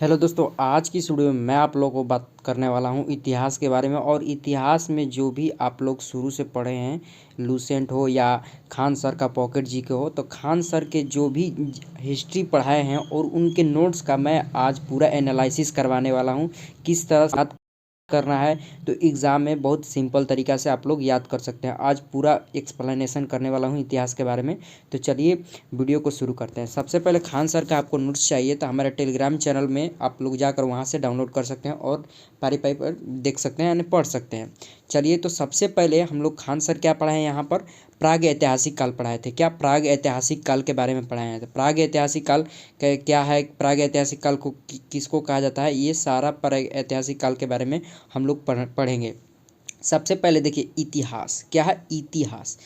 Hello दोस्तों, आज की इस वीडियो में मैं आप लोगों को बात करने वाला हूं इतिहास के बारे में। और इतिहास में जो भी आप लोग शुरू से पढ़े हैं, लूसेंट हो या खान सर का पॉकेट जी के हो, तो खान सर के जो भी हिस्ट्री पढ़ाए हैं और उनके नोट्स का मैं आज पूरा एनालिसिस करवाने वाला हूं। किस तरह से याद करना है तो एग्ज़ाम में बहुत सिंपल तरीक़ा से आप लोग याद कर सकते हैं। आज पूरा एक्सप्लेनेशन करने वाला हूं इतिहास के बारे में। तो चलिए वीडियो को शुरू करते हैं। सबसे पहले खान सर का आपको नोट्स चाहिए तो हमारे टेलीग्राम चैनल में आप लोग जाकर वहां से डाउनलोड कर सकते हैं और पारी पारी पर देख सकते हैं यानी पढ़ सकते हैं। चलिए, तो सबसे पहले हम लोग खान सर क्या पढ़ाए हैं यहाँ पर, प्राग ऐतिहासिक काल पढ़ाए थे। क्या प्राग ऐतिहासिक काल के बारे में पढ़ाए थे। प्राग ऐतिहासिक काल क्या है, प्राग ऐतिहासिक काल को किसको कहा जाता है, ये सारा प्राग ऐतिहासिक काल के बारे में हम लोग पढ़ेंगे। सबसे पहले देखिए, इतिहास क्या है। इतिहास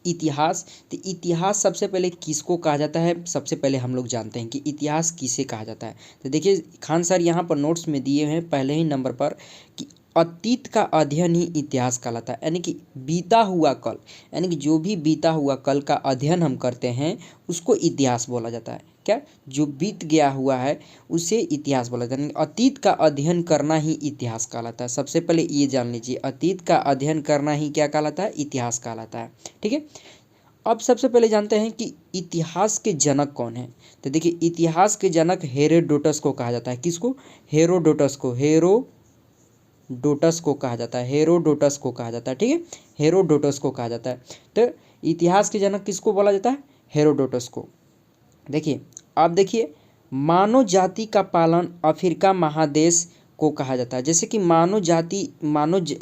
इतिहास तो इतिहास सबसे पहले किसको कहा जाता है, सबसे पहले हम लोग जानते हैं कि इतिहास किसे कहा जाता है। तो देखिए, खान सर यहाँ पर नोट्स में दिए हैं पहले ही नंबर पर कि अतीत का अध्ययन ही इतिहास कहलाता है। यानी कि बीता हुआ कल, यानी कि जो भी बीता हुआ कल का अध्ययन हम करते हैं उसको इतिहास बोला जाता है। क्या, जो बीत गया हुआ है उसे इतिहास बोला जाता है। अतीत का अध्ययन करना ही इतिहास कहलाता है। सबसे पहले ये जान लीजिए, अतीत का अध्ययन करना ही क्या कहलाता है, इतिहास कहलाता है। ठीक है, अब सबसे पहले जानते हैं कि इतिहास के जनक कौन है। तो देखिए, इतिहास के जनक हेरोडोटस को कहा जाता है। किसको, हेरोडोटस को, हेरोडोटस को कहा जाता है। हेरोडोटस को कहा जाता है। ठीक है, हेरोडोटस को कहा जाता है। तो इतिहास के जनक किसको बोला जाता है, हेरोडोटस को। देखिए, आप देखिए, मानव जाति का पालन अफ्रीका महादेश को कहा जाता है। जैसे कि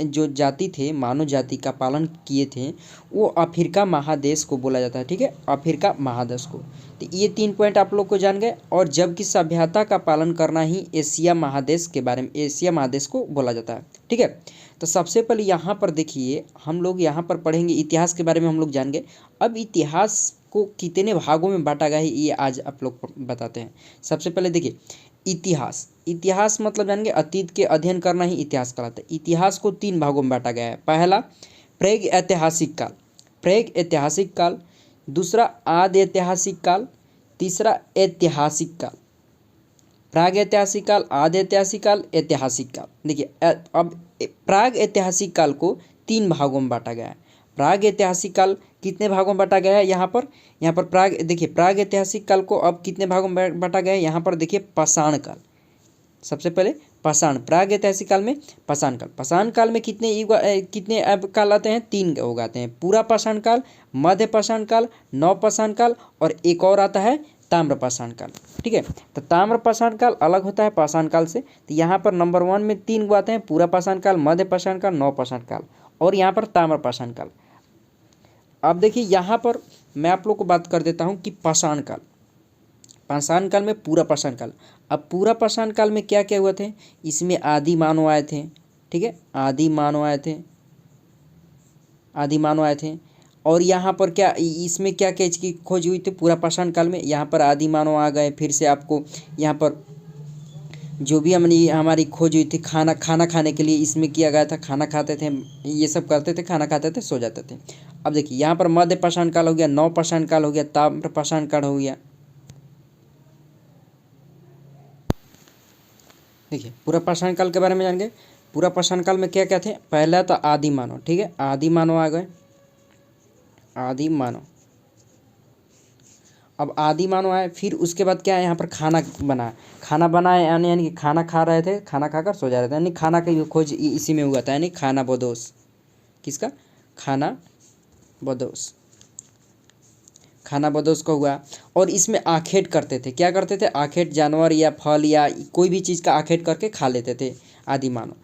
जो जाति थे, मानव जाति का पालन किए थे, वो अफ्रीका महादेश को बोला जाता है। ठीक है, अफ्रीका महादेश को। तो ये 3 पॉइंट आप लोग को जान गए। और जबकि सभ्यता का पालन करना ही एशिया महादेश के बारे में, एशिया महादेश को बोला जाता है। ठीक है, तो सबसे पहले यहाँ पर देखिए, हम लोग यहाँ पर पढ़ेंगे इतिहास के बारे में, हम लोग जान गए। अब इतिहास को कितने भागों में बांटा गया है ये आज आप लोग बताते हैं। सबसे पहले देखिए, इतिहास मतलब जानेंगे अतीत के अध्ययन करना ही इतिहास कहलाता है। इतिहास को 3 भागों में बांटा गया है। पहला प्राग ऐतिहासिक काल, प्राग ऐतिहासिक काल। दूसरा आदि ऐतिहासिक काल। तीसरा ऐतिहासिक काल। प्राग ऐतिहासिक काल, आदि ऐतिहासिक काल, ऐतिहासिक काल। देखिए, अब प्राग ऐतिहासिक काल को 3 भागों में बांटा गया है। प्राग ऐतिहासिक काल कितने भागों में बांटा गया है, यहाँ पर प्राग, देखिए प्राग ऐतिहासिक काल को अब कितने भागों में बांटा गया है, यहाँ पर देखिए पाषाण काल। सबसे पहले पाषाण, प्राग ऐतिहासिक काल में पाषाण काल। पाषाण काल में कितने काल आते हैं, 3 हो आते हैं। पूरा पाषाण काल, मध्य पाषाण काल, नव पाषाण काल, और एक और आता है ताम्र पाषाण काल। ठीक है, तो ताम्र पाषाण काल अलग होता है पाषाण काल से। तो यहाँ पर नंबर 1 में 3 गो आते हैं, पूरा पाषाण काल, मध्य पाषाण काल, नव पाषाण काल, और यहाँ पर ताम्र पाषाण काल। अब देखिए, यहाँ पर मैं आप लोग को बात कर देता हूँ कि पाषाण काल, पाषाण काल में पूरा पाषाण काल। अब पूरा पाषाण काल में क्या क्या हुए थे, इसमें आदि मानव आए थे। ठीक है, आदि मानव आए थे, आदि मानव आए थे। और यहाँ पर क्या, इसमें क्या क्या की खोज हुई थी पूरा पाषाण काल में, यहाँ पर आदि मानव आ गए। फिर से आपको यहाँ पर जो भी हमारी खोज हुई थी, खाना खाने के लिए इसमें किया गया था। खाना खाते थे, ये सब करते थे, खाना खाते थे, सो जाते थे। अब देखिए, यहाँ पर मध्य पाषाण काल हो गया, नव पाषाण काल हो गया, ताम्र पाषाण काल हो गया। देखिए, पूरा पाषाण काल के बारे में जान गए। पूरा पाषाण काल में क्या क्या थे, पहला तो आदि मानव। ठीक है, आदि मानव आ गए, आदि मानव। अब आदि मानव आए, फिर उसके बाद क्या है, यहाँ पर खाना बनाए, यानी कि खाना खा रहे थे, खाना खाकर सो जा रहे थे, यानी खाना की खोज इसी में हुआ था। यानी खाना बदोश, किसका, खाना बदोश, खाना बदोश का हुआ। और इसमें आखेट करते थे, क्या करते थे, आखेट, जानवर या फल या कोई भी चीज़ का आखेट करके खा लेते थे आदि मानव।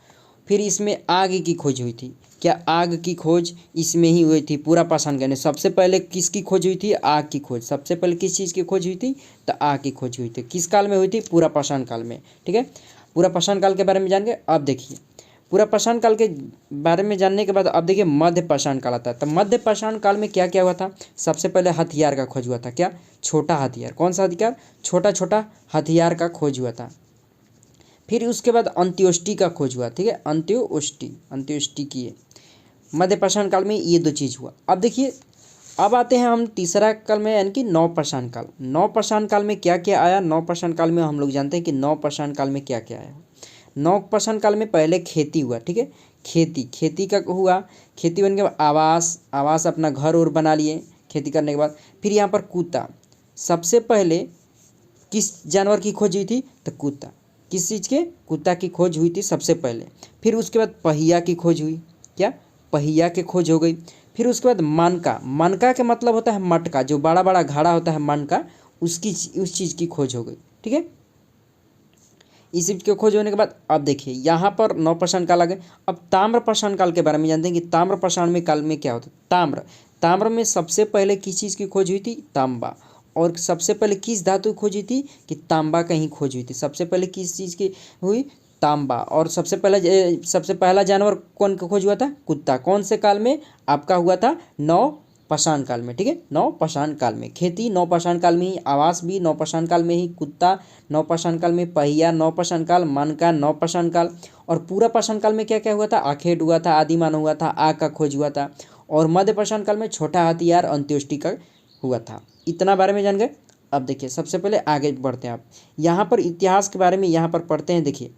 फिर इसमें आग की खोज हुई थी। क्या, आग की खोज इसमें ही हुई थी पूरा पाषाण काल में। सबसे पहले किसकी खोज हुई थी, आग की खोज। सबसे पहले किस चीज़ की खोज हुई थी, तो आग की खोज हुई थी। किस काल में हुई थी, पूरा पाषाण काल में। ठीक है, पूरा पाषाण काल के बारे में जान गए। अब देखिए, पूरा पाषाण काल के बारे में जानने के बाद अब देखिए मध्य पाषाण काल आता है। तो मध्य पाषाण काल में क्या क्या हुआ था, सबसे पहले हथियार का खोज हुआ था। क्या, छोटा हथियार, कौन सा हथियार, छोटा छोटा हथियार का खोज हुआ था। फिर उसके बाद अंत्योष्टि का खोज हुआ। ठीक है, अंत्योष्टि किए मध्य पाषाण काल में, ये 2 चीज़ हुआ। अब देखिए, अब आते हैं हम तीसरा काल में, यानी कि नवपाषाण काल। नवपाषाण काल में क्या क्या आया? नवपाषाण काल में हम लोग जानते हैं कि नवपाषाण काल में क्या क्या आया। नवपाषाण काल में पहले खेती हुआ, ठीक है, खेती का हुआ। खेती बनने के बाद आवास अपना घर और बना लिए खेती करने के बाद। फिर यहाँ पर कुत्ता, सबसे पहले किस जानवर की खोज हुई थी? तो कुत्ता। किस चीज़ के? कुत्ता की खोज हुई थी सबसे पहले। फिर उसके बाद पहिया की खोज हुई। क्या? पहिया की खोज हो गई। फिर उसके बाद मनका का मतलब होता है मटका, जो बड़ा बड़ा घड़ा होता है मनका, उस चीज़ की खोज हो गई, ठीक है। इस चीज़ की खोज होने के बाद अब देखिए यहाँ पर नवपाषाण काल आ गए। अब ताम्रपाषाण काल के बारे में जानते हैं कि ताम्रपाषाण में काल में क्या होता है? ताम्र में सबसे पहले किस चीज़ की खोज हुई थी? तांबा। और सबसे पहले किस धातु की खोज हुई थी? कि तांबा का ही खोज हुई थी। सबसे पहले किस चीज़ की हुई? तांबा। और सबसे पहला जानवर कौन का खोज हुआ था? कुत्ता। कौन से काल में? आपका हुआ था नवपाषाण काल में, ठीक है, नवपाषाण काल में। खेती नवपाषाण काल में ही, आवास भी नवपाषाण काल में ही, कुत्ता नवपाषाण काल में, पहिया नवपाषाण काल, मनका नवपाषाण काल। और पूरा पाषाण काल में क्या क्या हुआ था? आखेट हुआ था, आदिमानव हुआ था, आग का खोज हुआ था। और मध्यपाषाण काल में छोटा हथियार अंत्योष्टि का हुआ था। इतना बारे में जान गए। अब देखिए सबसे पहले आगे बढ़ते हैं। आप यहाँ पर इतिहास के बारे में यहाँ पर पढ़ते हैं। देखिए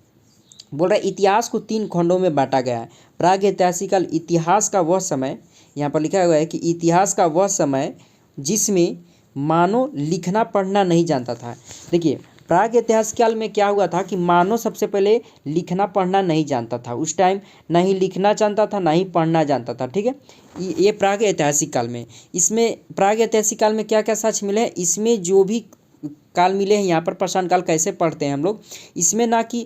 बोल रहा है इतिहास को 3 खंडों में बांटा गया है। प्रागैतिहासिक काल, इतिहास का वह समय, यहाँ पर लिखा हुआ है कि इतिहास का वह समय जिसमें मानव लिखना पढ़ना नहीं जानता था। देखिए प्रागैतिहासिक काल में क्या हुआ था कि मानव सबसे पहले लिखना पढ़ना नहीं जानता था। उस टाइम ना ही लिखना जानता था, ना ही पढ़ना जानता था, ठीक है। ये प्रागैतिहासिक काल में, इसमें प्रागैतिहासिक काल में क्या क्या सच मिले हैं? इसमें जो भी काल मिले हैं यहाँ पर पाषाण काल कैसे पढ़ते हैं हम लोग, इसमें ना कि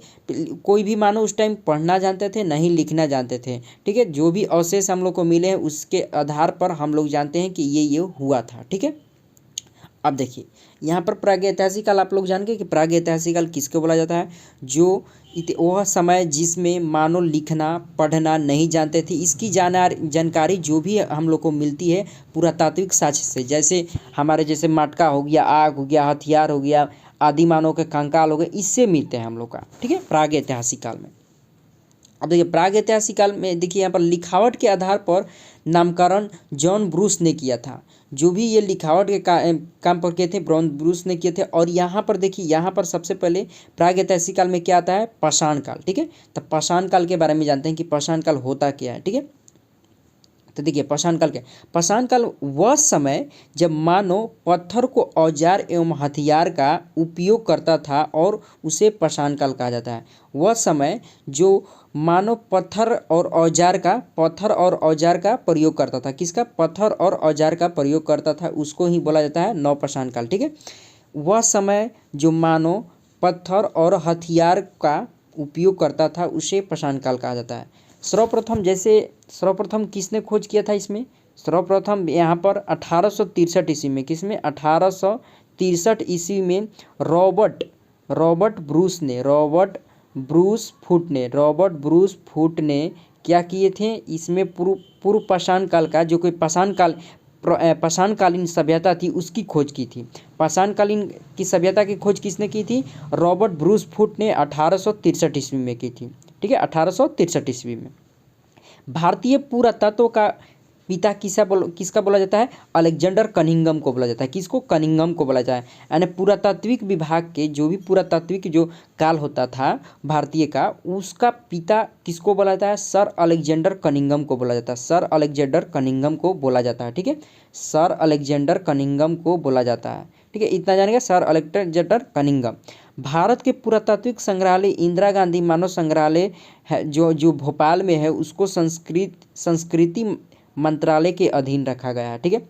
कोई भी मानव उस टाइम पढ़ना जानते थे, नहीं लिखना जानते थे, ठीक है। जो भी अवशेष हम लोग को मिले हैं उसके आधार पर हम लोग जानते हैं कि ये हुआ था, ठीक है। अब देखिए यहाँ पर प्रागैतिहासिक काल आप लोग जान गए कि प्रागैतिहासिक काल किसको बोला जाता है? जो वह समय जिसमें मानव लिखना पढ़ना नहीं जानते थे, इसकी जानकारी जो भी हम लोग को मिलती है पुरातात्विक साक्ष्य से, जैसे हमारे जैसे मटका हो गया, आग हो गया, हथियार हो गया, आदि मानव के कंकाल हो गए, इससे मिलते हैं हम लोग का, ठीक है, प्रागैतिहासिक काल में। अब देखिए प्रागैतिहासिक काल में देखिए यहाँ पर लिखावट के आधार पर नामकरण जॉन ब्रूस ने किया था। जो भी ये लिखावट के काम पर किए थे जॉन ब्रूस ने किए थे। और यहाँ पर देखिए यहाँ पर सबसे पहले प्रागैतिहासिक काल में क्या आता है? पाषाण काल, ठीक है। तो पाषाण काल के बारे में जानते हैं कि पाषाण काल होता क्या है, ठीक है। तो देखिए पाषाण काल क्या? पाषाण काल वह समय जब मानव पत्थर को औजार एवं हथियार का उपयोग करता था और उसे पाषाण काल कहा जाता है। वह समय जो मानव पत्थर और औजार का प्रयोग करता था। किसका? पत्थर और औजार का प्रयोग करता था, उसको ही बोला जाता है नवपाषाण काल, ठीक है। वह समय जो मानव पत्थर और हथियार का उपयोग करता था उसे पाषाण काल कहा जाता है। सर्वप्रथम किसने खोज किया था इसमें? सर्वप्रथम यहाँ पर 1863 ईस्वी में, किसमें? 1863 ईस्वी में रॉबर्ट ब्रूस फुट ने क्या किए थे? इसमें पूर्व पाषाण काल का जो कोई पाषाणकालीन सभ्यता थी उसकी खोज की थी। पाषाणकालीन की सभ्यता की खोज किसने की थी? रॉबर्ट ब्रूस फुट ने 1863 ईस्वी में की थी, ठीक है, 1863 ईस्वी में। भारतीय पुरातत्व का पिता किसका बोला जाता है? अलेक्जेंडर कनिंघम को बोला जाता है। किसको? कनिंघम को बोला जाता है। यानी पुरातात्विक विभाग के जो भी पुरातात्विक जो काल होता था भारतीय का, उसका पिता किसको बोला जाता है? सर अलेक्जेंडर कनिंघम को बोला जाता है। सर अलेक्जेंडर कनिंघम को बोला जाता है, ठीक है। सर अलेक्जेंडर कनिंघम को बोला जाता है, ठीक है। इतना जानेंगे, सर अलेक्जेंडर कनिंघम। भारत के पुरातात्विक संग्रहालय इंदिरा गांधी मानव संग्रहालय है जो भोपाल में है, उसको संस्कृति मंत्रालय के अधीन रखा गया है, ठीक है।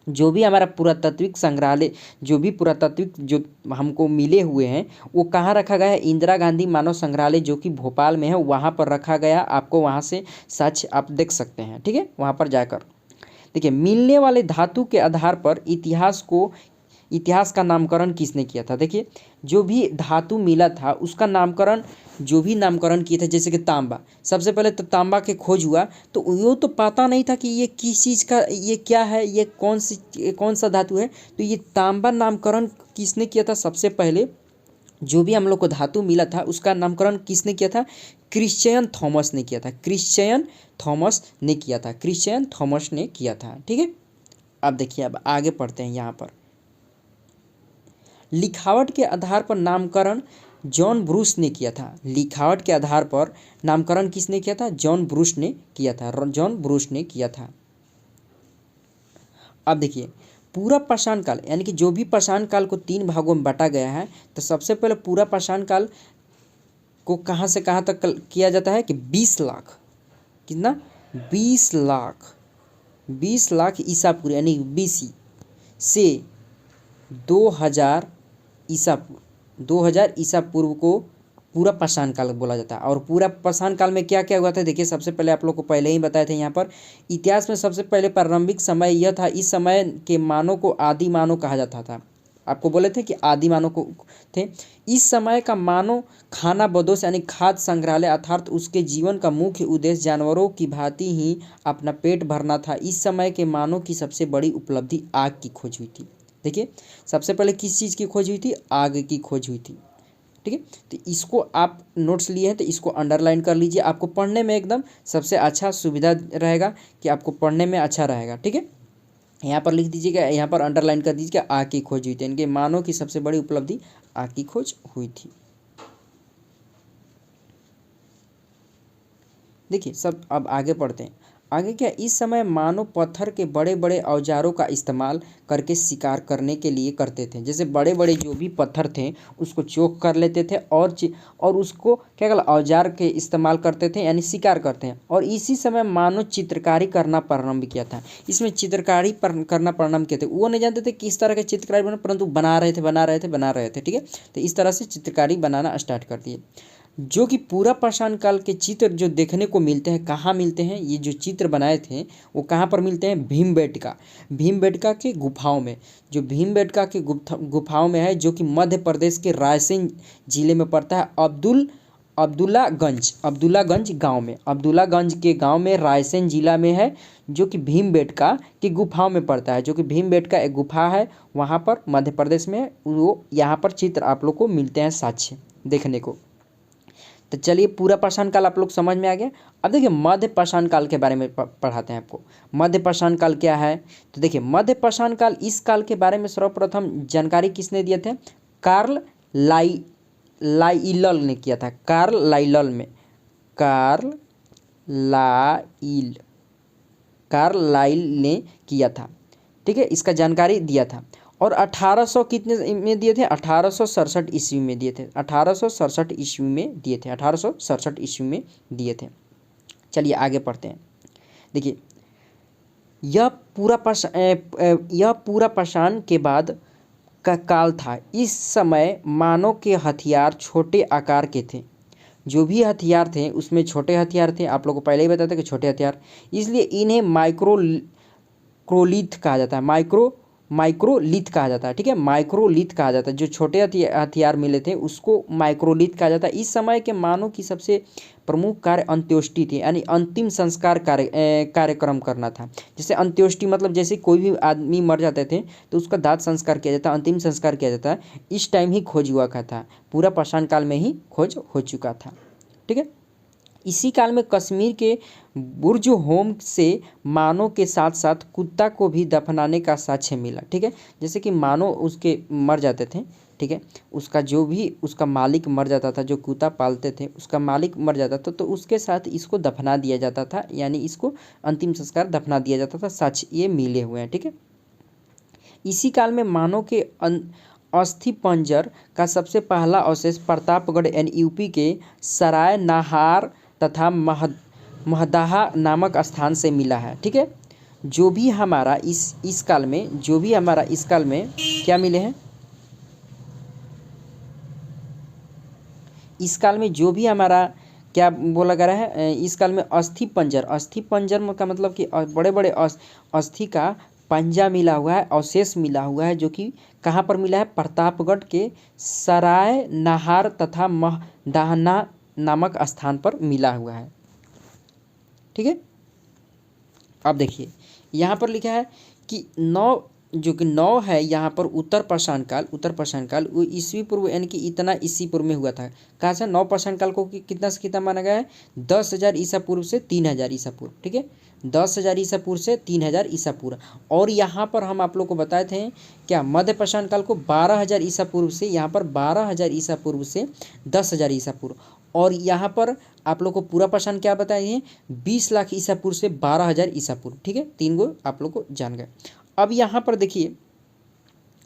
जो भी हमारा पुरातात्विक संग्रहालय जो हमको मिले हुए हैं वो कहाँ रखा गया है? इंदिरा गांधी मानव संग्रहालय जो कि भोपाल में है, वहाँ पर रखा गया। आपको वहाँ से सच आप देख सकते हैं, ठीक है, वहाँ पर जाकर। देखिए मिलने वाले धातु के आधार पर इतिहास का नामकरण किसने किया था? देखिए जो भी धातु मिला था उसका नामकरण किए थे, जैसे कि तांबा। सबसे पहले तो तांबा के खोज हुआ तो वो तो पता नहीं था कि ये किस चीज़ का, ये क्या है, ये कौन सा धातु है। तो ये तांबा नामकरण किसने किया था? सबसे पहले जो भी हम लोग को धातु मिला था उसका नामकरण किसने किया था? क्रिश्चियन थॉमस ने किया था, ठीक है। अब देखिए, अब आगे पढ़ते हैं यहाँ पर। लिखावट के आधार पर नामकरण जॉन ब्रूस ने किया था। लिखावट के आधार पर नामकरण किसने किया था? जॉन ब्रूस ने किया था। जॉन ब्रूस ने किया था। अब देखिए, पूरा पाषाण काल यानी कि जो भी पाषाण काल को 3 भागों में बांटा गया है, तो सबसे पहले पूरा पाषाण काल को कहाँ से कहाँ तक किया जाता है कि 20 लाख, कितना? 20 लाख ईसा पूर्व यानी BC से 2000 ईसा पूर्व को पूरा पाषाण काल बोला जाता है। और पूरा पाषाण काल में क्या क्या हुआ था, देखिए सबसे पहले आप लोग को पहले ही बताए थे यहाँ पर। इतिहास में सबसे पहले प्रारंभिक समय यह था, इस समय के मानव को आदि मानव कहा जाता था। आपको बोले थे कि आदि मानव को थे। इस समय का मानव खाना बदोश यानी खाद्य संग्रहालय, अर्थात उसके जीवन का मुख्य उद्देश्य जानवरों की भांति ही अपना पेट भरना था। इस समय के मानव की सबसे बड़ी उपलब्धि आग की खोज हुई थी। देखिए, सबसे पहले किस चीज़ की खोज हुई थी? आग की खोज हुई थी। ठीक है, तो इसको आप नोट्स लिए हैं तो इसको अंडरलाइन कर लीजिए। आपको पढ़ने में एकदम सबसे अच्छा सुविधा रहेगा कि आपको पढ़ने में अच्छा रहेगा। ठीक है, यहाँ पर लिख दीजिएगा, यहाँ पर अंडरलाइन कर दीजिएगा, आग की खोज हुई थी। इनके मानव की सबसे बड़ी उपलब्धि आग की खोज हुई थी। देखिए सब, अब आगे पढ़ते हैं। आगे क्या, इस समय मानव पत्थर के बड़े बड़े औजारों का इस्तेमाल करके शिकार करने के लिए करते थे। जैसे बड़े बड़े जो भी पत्थर थे उसको चोक कर लेते थे और उसको क्या कहला, औजार के इस्तेमाल करते थे, यानी शिकार करते हैं। और इसी समय मानव चित्रकारी करना प्रारंभ किया था। इसमें चित्रकारी करना प्रारंभ किए थे। वो नहीं जानते थे किस तरह के चित्रकारी बना, परंतु बना रहे थे। ठीक है, तो इस तरह से चित्रकारी बनाना स्टार्ट कर दिए। जो कि पूरा पाषाण काल के चित्र जो देखने को मिलते हैं, कहाँ मिलते हैं? ये जो चित्र बनाए थे वो कहाँ पर मिलते हैं? भीमबेटका के गुफाओं में। जो भीमबेटका के गुफाओं में है, जो कि मध्य प्रदेश के रायसेन जिले में पड़ता है। अब्दुल्लागंज गांव में, अब्दुल्लागंज के गांव में रायसेन जिला में है, जो कि भीमबेटका के गुफाओं में पड़ता है। जो कि भीमबेटका एक गुफा है, वहाँ पर मध्य प्रदेश में है। वो यहाँ पर चित्र आप लोग को मिलते हैं साक्ष्य देखने को। तो चलिए, पूरा पाषाण काल आप लोग समझ में आ गया। अब देखिए, मध्य पाषाण काल के बारे में पढ़ाते हैं आपको। मध्य पाषाण काल क्या है? तो देखिए, मध्य पाषाण काल, इस काल के बारे में सर्वप्रथम जानकारी किसने दिए थे? कार्ल लाइल ने किया था। कार्ल लाइल ने किया था। ठीक है, इसका जानकारी दिया था। और 1800 कितने में दिए थे? 1867 ईस्वी में दिए थे। 1867 ईस्वी में दिए थे। 1867 ईस्वी में दिए थे। चलिए आगे पढ़ते हैं। देखिए, यह पूरा पाषाण के बाद का काल था। इस समय मानव के हथियार छोटे आकार के थे। जो भी हथियार थे उसमें छोटे हथियार थे। आप लोगों को पहले ही बताया था कि छोटे हथियार, इसलिए इन्हें माइक्रोलिथ कहा जाता है। माइक्रोलिथ कहा जाता है। ठीक है, माइक्रोलिथ कहा जाता है। जो छोटे हथियार मिले थे उसको माइक्रोलिथ कहा जाता है। इस समय के मानव की सबसे प्रमुख कार्य अंत्योष्टि थी, यानी अंतिम संस्कार कार्यक्रम करना था। जैसे अंत्योष्टि मतलब जैसे कोई भी आदमी मर जाते थे तो उसका दाह संस्कार किया जाता है, अंतिम संस्कार किया जाता है। इस टाइम ही खोज हुआ था, पूरा पाषाण काल में ही खोज हो चुका था। ठीक है, इसी काल में कश्मीर के बुर्ज होम से मानव के साथ साथ कुत्ता को भी दफनाने का साक्ष्य मिला। ठीक है, जैसे कि मानव उसके मर जाते थे। ठीक है, उसका जो भी उसका मालिक मर जाता था, जो कुत्ता पालते थे उसका मालिक मर जाता था, तो उसके साथ इसको दफना दिया जाता था, यानी इसको अंतिम संस्कार दफना दिया जाता था। साक्ष्य ये मिले हुए हैं। ठीक है, इसी काल में मानव के अस्थि पंजर का सबसे पहला अवशेष प्रतापगढ़ यूपी के सराय नाहार तथा महदाहा नामक स्थान से मिला है। ठीक है, जो भी हमारा इस काल में क्या मिले हैं? इस काल में जो भी हमारा क्या बोला गया है, इस काल में अस्थि पंजर का मतलब कि बड़े बड़े अस्थि का पंजा मिला हुआ है, अवशेष मिला हुआ है, जो कि कहाँ पर मिला है? प्रतापगढ़ के सराय नाहार तथा महदाहा नामक स्थान पर मिला हुआ है। ठीक है, अब देखिए यहाँ पर लिखा है कि जो कि 9 है यहाँ पर उत्तर पाषाण काल वो ईसवी पूर्व यानी कि इतना ईसवी पूर्व में हुआ था। कहाँ से? 9 पाषाण काल को कितना से कितना माना गया है? 10,000 ईसा पूर्व से 3,000 ईसा पूर्व। ठीक है, 10,000 ईसा पूर्व से 3,000 ईसा पूर्व। और यहाँ पर हम आप लोग को बताए थे क्या, मध्य पाषाण काल को 12,000 ईसा पूर्व से, यहाँ पर 12,000 ईसा पूर्व से 10,000 ईसा पूर्व। और यहाँ पर आप लोग को पूरा पाषाण क्या बताए हैं? 20 लाख ईसा पूर्व से 12,000 ईसा पूर्व। ठीक है, 3 गो आप लोग को जान गए। अब यहाँ पर देखिए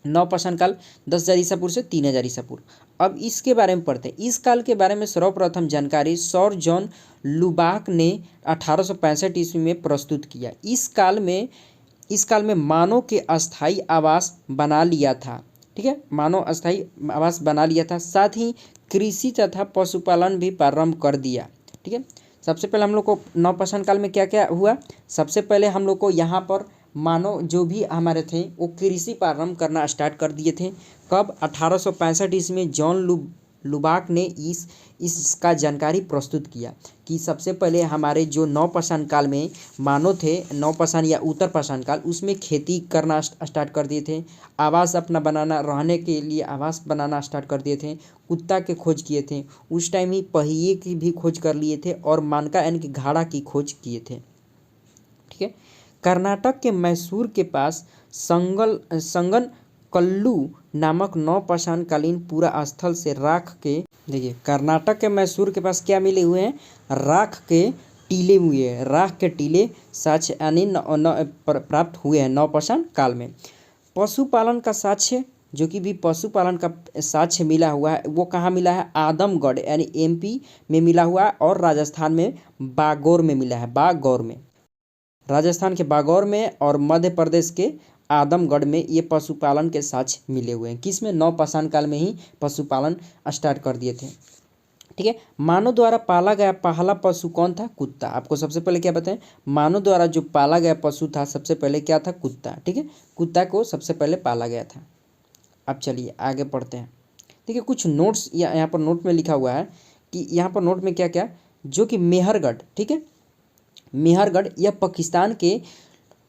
9 पाषाण काल 10,000 ईसा पूर्व से 3,000 ईसा पूर्व। अब इसके बारे में पढ़ते हैं। इस काल के बारे में सर्वप्रथम जानकारी सौर जॉन लुबाक ने 1865 ईस्वी में प्रस्तुत किया। इस काल में मानव के अस्थायी आवास बना लिया था। ठीक है, मानव अस्थायी आवास बना लिया था, साथ ही कृषि तथा पशुपालन भी प्रारंभ कर दिया। ठीक है, सबसे पहले हम लोग को 9 पाषाण काल में क्या क्या हुआ? सबसे पहले हम लोग को यहाँ पर मानव जो भी हमारे थे वो कृषि प्रारंभ करना स्टार्ट कर दिए थे। कब? 1865 ईस्वी में जॉन लुबाक ने इसका जानकारी प्रस्तुत किया कि सबसे पहले हमारे जो 9 पाषाण काल में मानव थे, 9 पाषाण या उत्तर पाषाण काल, उसमें खेती करना स्टार्ट कर दिए थे, आवास अपना बनाना, रहने के लिए आवास बनाना स्टार्ट कर दिए थे, कुत्ता के खोज किए थे, उस टाइम ही पहिए की भी खोज कर लिए थे और मानका यानी कि घाड़ा की खोज किए थे। ठीक है, कर्नाटक के मैसूर के पास संगन कल्लू नामक 9 पाषाण कालीन पूरा स्थल से राख के, देखिए कर्नाटक के मैसूर के पास क्या मिले हुए हैं? राख के टीले हुए हैं, राख के टीले साक्ष्य यानी प्राप्त हुए हैं 9 पाषाण काल में। पशुपालन का साक्ष्य, जो कि भी पशुपालन का साक्ष्य मिला हुआ है, वो कहाँ मिला है? आदमगढ़ यानी एमपी में मिला हुआ है और राजस्थान में बागौर में मिला है। बागौर में, राजस्थान के बागौर में और मध्य प्रदेश के आदमगढ़ में ये पशुपालन के साक्ष्य मिले हुए हैं। किस में? 9 पाषाण काल में ही पशुपालन स्टार्ट कर दिए थे। ठीक है, मानव द्वारा पाला गया पहला पशु कौन था? कुत्ता। आपको सबसे पहले क्या बताएं? मानव द्वारा जो पाला गया पशु था सबसे पहले क्या था? कुत्ता। ठीक है, कुत्ता को सबसे पहले पाला गया था। अब चलिए आगे पढ़ते हैं। देखिए कुछ नोट्स यहाँ पर नोट में लिखा हुआ है कि यहाँ पर नोट में क्या क्या, जो कि मेहरगढ़, ठीक है, मेहरगढ़ यह पाकिस्तान के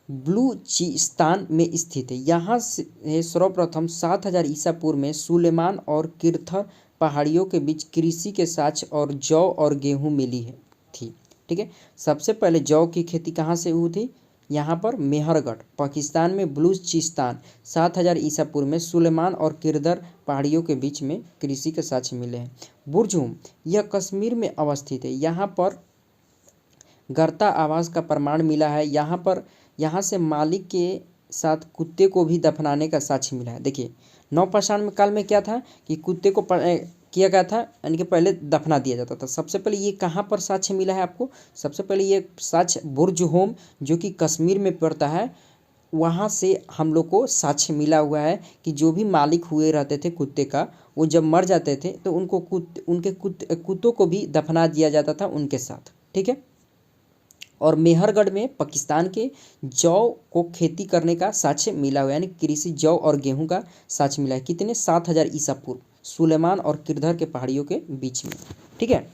बलूचिस्तान में स्थित है। यहाँ से सर्वप्रथम 7,000 ईसा पूर्व में सुलेमान और किरथर पहाड़ियों के बीच कृषि के साक्ष्य और जौ और गेहूँ मिली है थी। ठीक है, सबसे पहले जौ की खेती कहाँ से हुई थी? यहाँ पर मेहरगढ़ पाकिस्तान में बलूचिस्तान 7,000 ईसा पूर्व में सुलेमान और किरदर पहाड़ियों के बीच में कृषि के साक्ष्य मिले हैं। बुरजूम यह कश्मीर में अवस्थित है। यहाँ पर गर्ता आवास का प्रमाण मिला है। यहाँ से मालिक के साथ कुत्ते को भी दफनाने का साक्ष्य मिला है। देखिए 9 पाषाण काल में क्या था कि कुत्ते को किया गया था, यानी कि पहले दफना दिया जाता था। सबसे पहले ये कहाँ पर साक्ष्य मिला है आपको? सबसे पहले ये साक्ष्य बुरजहोम जो कि कश्मीर में पड़ता है, वहाँ से हम लोग को साक्ष्य मिला हुआ है कि जो भी मालिक हुए रहते थे कुत्ते का, वो जब मर जाते थे तो उनको उनके कुत्तों को भी दफना दिया जाता था उनके साथ। ठीक है, और मेहरगढ़ में पाकिस्तान के जौ को खेती करने का साक्ष्य मिला हुआ है, यानी कृषि जौ और गेहूं का साक्ष्य मिला है। कितने? 7,000 ईसा पूर्व सुलेमान और किरधर के पहाड़ियों के बीच में। ठीक है,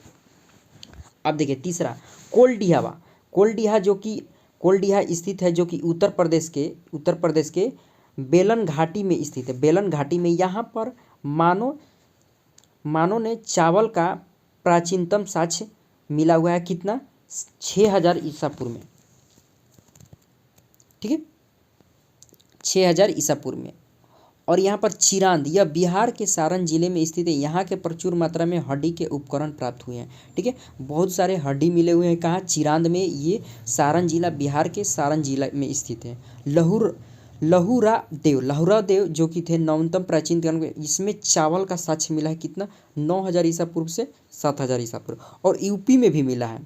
अब देखिए तीसरा कोलडिहावा। कोलडिहा स्थित है जो कि उत्तर प्रदेश के बेलन घाटी में स्थित है। बेलन घाटी में यहाँ पर मानव ने चावल का प्राचीनतम साक्ष्य मिला हुआ है। कितना? 6,000 ईसा पूर्व में। ठीक है, 6,000 ईसा पूर्व में। और यहाँ पर चिरांद, यह बिहार के सारण जिले में स्थित है। यहाँ के प्रचुर मात्रा में हड्डी के उपकरण प्राप्त हुए हैं। ठीक है, बहुत सारे हड्डी मिले हुए हैं। कहाँ? चिरांद में। ये सारण जिला, बिहार के सारण जिला में स्थित है। लहुरा देव जो कि थे नवतम प्राचीन काल में, इसमें चावल का साक्ष्य मिला है। कितना? 9,000 ईसा पूर्व से 7,000 ईसा पूर्व। और यूपी में भी मिला है।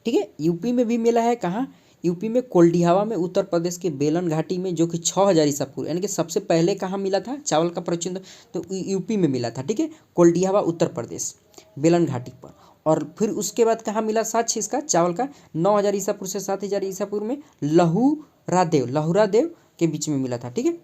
ठीक है, यूपी में भी मिला है। कहाँ? यूपी में कोल्डिहावा में, उत्तर प्रदेश के बेलन घाटी में, जो कि 6,000 ईसा पूर्व, यानी कि सबसे पहले कहाँ मिला था चावल का प्रचुर? तो यूपी में मिला था। ठीक है, कोल्डिहावा उत्तर प्रदेश बेलन घाटी पर। और फिर उसके बाद कहाँ मिला साक्ष्य इसका चावल का? 9,000 ईसा पूर्व से 7,000 ईसा पूर्व में लहुरा देव के बीच में मिला था। ठीक है,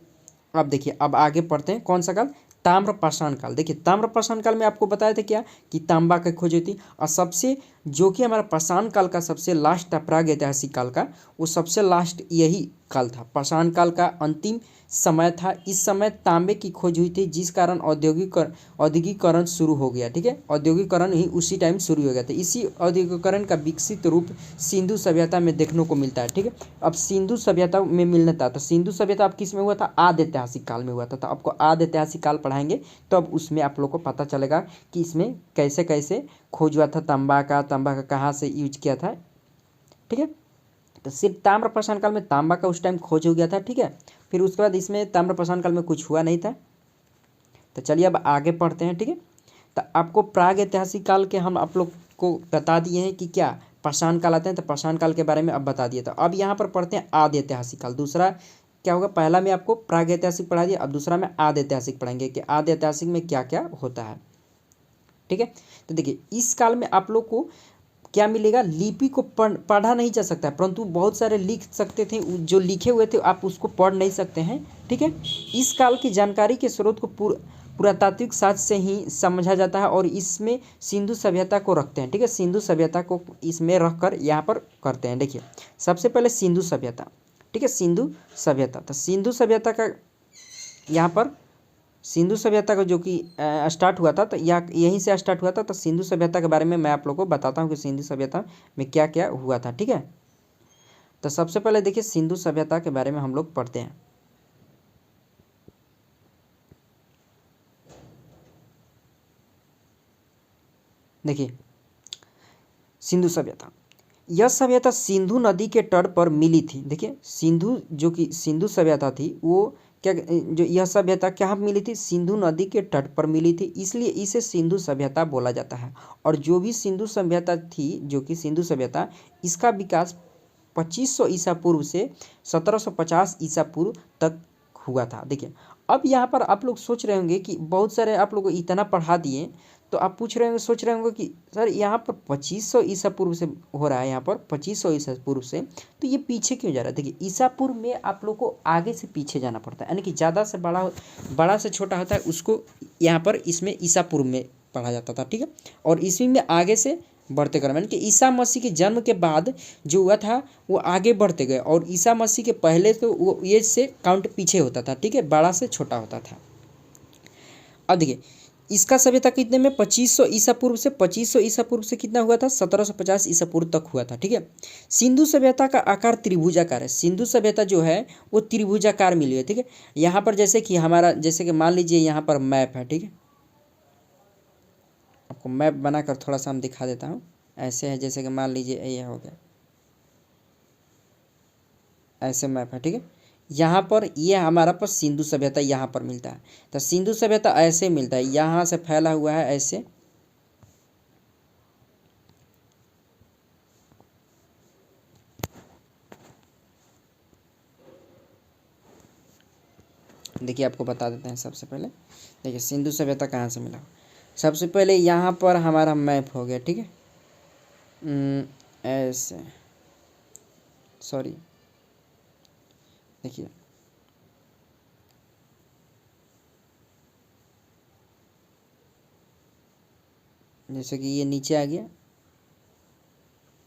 अब देखिए अब आगे पढ़ते हैं। कौन सा काल? ताम्र पाषाण काल। देखिए ताम्र पाषाण काल में आपको बताया था क्या कि तांबा की खोज हुई थी, और सबसे जो कि हमारा पाषाण काल का सबसे लास्ट था, प्राग ऐतिहासिक काल का, वो सबसे लास्ट यही काल था, पाषाण काल का अंतिम समय था। इस समय तांबे की खोज हुई थी, जिस कारण औद्योगिकरण शुरू हो गया। ठीक है, औद्योगिकरण ही उसी टाइम शुरू हो गया था। इसी औद्योगिकरण का विकसित रूप सिंधु सभ्यता में देखने को मिलता है। ठीक है, अब सिंधु सभ्यता में मिलने था, तो सिंधु सभ्यता अब किस में हुआ था? आदि ऐतिहासिक काल में हुआ था। तो आपको आदि ऐतिहासिक काल पढ़ाएंगे तो अब उसमें आप लोग को पता चलेगा कि इसमें कैसे कैसे खोज हुआ था तांबा का कहाँ से यूज किया था। ठीक है, तो सिर्फ ताम्रपाषाण काल में तांबा का उस टाइम खोज हो गया था। ठीक है, फिर उसके बाद इसमें ताम्रपाषाण काल में कुछ हुआ नहीं था। तो चलिए अब आगे पढ़ते हैं। ठीक है, तो आपको प्राग ऐतिहासिक काल के हम आप लोग को बता दिए हैं कि क्या पाषाण काल आते हैं, तो पाषाण काल के बारे में अब बता दिए। तो अब यहाँ पर पढ़ते हैं आदि ऐतिहासिक काल। दूसरा क्या होगा, पहला में आपको प्राग ऐतिहासिक पढ़ा दिया, अब दूसरा में आदि ऐतिहासिक पढ़ाएंगे कि आदि ऐतिहासिक में क्या क्या होता है। ठीक है, तो देखिए इस काल में आप लोग को क्या मिलेगा, लिपि को पढ़ा नहीं जा सकता है, परंतु बहुत सारे लिख सकते थे, जो लिखे हुए थे आप उसको पढ़ नहीं सकते हैं। ठीक है, इस काल की जानकारी के स्रोत को पुरातात्विक साक्ष्य से ही समझा जाता है और इसमें सिंधु सभ्यता को रखते हैं। ठीक है, सिंधु सभ्यता को इसमें रख कर यहाँ पर करते हैं। देखिए सबसे पहले सिंधु सभ्यता। ठीक है, सिंधु सभ्यता, तो सिंधु सभ्यता का यहाँ पर सिंधु सभ्यता का जो कि स्टार्ट हुआ था, तो यहीं से स्टार्ट हुआ था। तो सिंधु सभ्यता के बारे में मैं आप लोगों को बताता हूँ कि सिंधु सभ्यता में क्या क्या हुआ था। ठीक है, तो सबसे पहले देखिए सिंधु सभ्यता के बारे में हम लोग पढ़ते हैं। देखिए सिंधु सभ्यता, यह सभ्यता सिंधु नदी के तट पर मिली थी। देखिए सिंधु जो कि सिंधु सभ्यता थी वो क्या, जो यह सभ्यता कहाँ मिली थी? सिंधु नदी के तट पर मिली थी, इसलिए इसे सिंधु सभ्यता बोला जाता है। और जो भी सिंधु सभ्यता थी, जो कि सिंधु सभ्यता, इसका विकास 2500 ईसा पूर्व से 1750 ईसा पूर्व तक हुआ था। देखिए अब यहाँ पर आप लोग सोच रहे होंगे कि बहुत सारे आप लोग को इतना पढ़ा दिए, तो आप पूछ रहे होंगे, सोच रहे होंगे कि सर यहाँ पर 2500 ईसा पूर्व से हो रहा है, यहाँ पर 2500 ईसा पूर्व से, तो ये पीछे क्यों जा रहा है? देखिए ईसा पूर्व में आप लोग को आगे से पीछे जाना पड़ता है, यानी कि ज़्यादा से बड़ा से छोटा होता है, उसको यहाँ पर इसमें ईसा पूर्व में पढ़ा जाता था। ठीक है, और इसी में आगे से बढ़ते क्रम, यानी कि ईसा मसीह के जन्म के बाद जो हुआ था वो आगे बढ़ते गए, और ईसा मसीह के पहले तो वो ये से काउंट पीछे होता था। ठीक है, बड़ा से छोटा होता था। अब देखिए इसका सभ्यता कितने में, 2500 ईसा पूर्व से 2500 ईसा पूर्व से कितना हुआ था? 1750 ईसा पूर्व तक हुआ था। ठीक है, सिंधु सभ्यता का आकार त्रिभुजाकार है। सिंधु सभ्यता जो है वो त्रिभुजाकार मिली है। ठीक है, यहाँ पर जैसे कि हमारा, जैसे कि मान लीजिए यहाँ पर मैप है। ठीक है, आपको मैप बनाकर थोड़ा सा हम दिखा देता हूँ। ऐसे है, जैसे कि मान लीजिए ये हो गया, ऐसे मैप है। ठीक है, यहाँ पर ये हमारा पर सिंधु सभ्यता यहाँ पर मिलता है। तो सिंधु सभ्यता ऐसे मिलता है, यहाँ से फैला हुआ है ऐसे, देखिए आपको बता देते हैं। सबसे पहले देखिए सिंधु सभ्यता कहाँ से मिला। सबसे पहले यहाँ पर हमारा मैप हो गया। ठीक है, ऐसे, सॉरी, देखिए जैसे कि ये नीचे आ गया,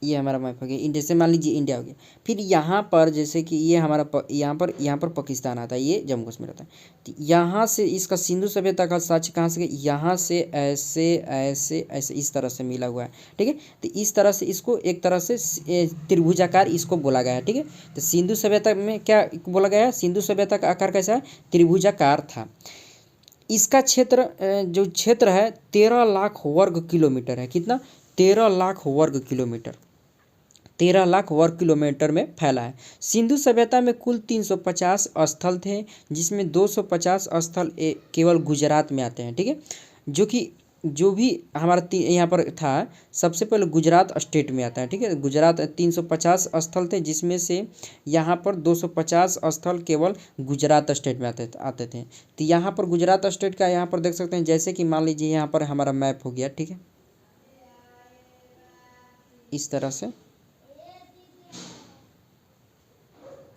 ये हमारा मैप हो गया। जैसे मान लीजिए इंडिया हो गया, फिर यहाँ पर जैसे कि ये हमारा यहाँ पर पाकिस्तान आता है, ये जम्मू कश्मीर आता है। तो यहाँ से इसका सिंधु सभ्यता का साक्ष्य कहाँ से, यहाँ से ऐसे ऐसे ऐसे इस तरह से मिला हुआ है। ठीक है, तो इस तरह से इसको एक तरह से त्रिभुजाकार इसको बोला गया है। ठीक है, तो सिंधु सभ्यता में क्या बोला गया है? सिंधु सभ्यता का आकार कैसा है? त्रिभुजाकार था। इसका क्षेत्र जो क्षेत्र है 13 लाख वर्ग किलोमीटर है। कितना? 13 लाख वर्ग किलोमीटर, 13 लाख वर्ग किलोमीटर में फैला है। सिंधु सभ्यता में कुल 350 स्थल थे, जिसमें 250 स्थल केवल गुजरात में आते हैं। ठीक है, जो भी हमारा यहाँ पर था, सबसे पहले गुजरात स्टेट में आता है। ठीक है, गुजरात 350 स्थल थे, जिसमें से यहाँ पर 250 स्थल केवल गुजरात स्टेट में आते थे। तो यहाँ पर गुजरात स्टेट का यहाँ पर देख सकते हैं, जैसे कि मान लीजिए यहाँ पर हमारा मैप हो गया। ठीक है, इस तरह से